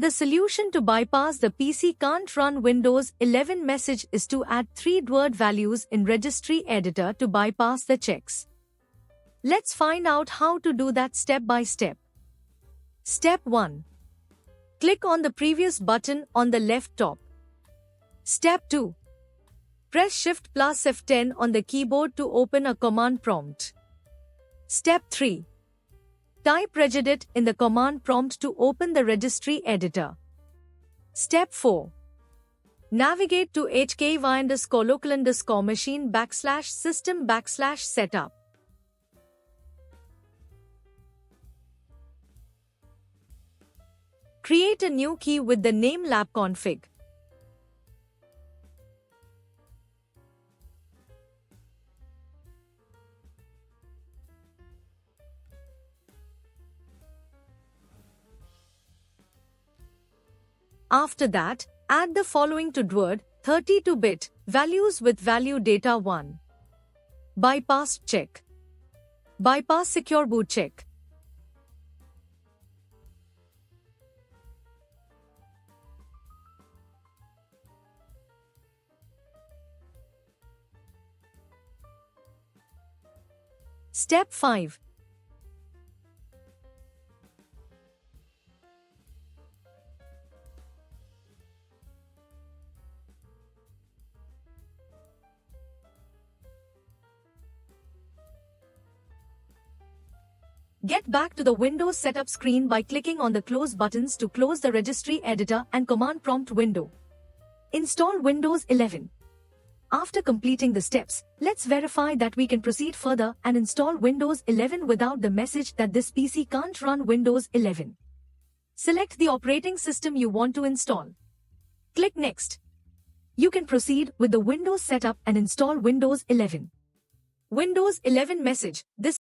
The solution to bypass the PC can't run Windows 11 message is to add 3 word values in registry editor to bypass the checks. Let's find out how to do that step by step. Step 1. Click on the previous button on the left top. Step 2. Press Shift plus F10 on the keyboard to open a command prompt. Step 3. Type regedit in the command prompt to open the registry editor. Step 4. Navigate to hky_local_machine/system/setup. Create a new key with the name labconfig. After that, add the following to DWORD 32-bit values with value data 1. Bypass check. Bypass secure boot check. Step 5. Get back to the Windows setup screen by clicking on the close buttons to close the registry editor and command prompt window. Install Windows 11. After completing the steps, let's verify that we can proceed further and install Windows 11 without the message that this PC can't run Windows 11. Select the operating system you want to install. Click Next. You can proceed with the Windows setup and install Windows 11. Windows 11 message. This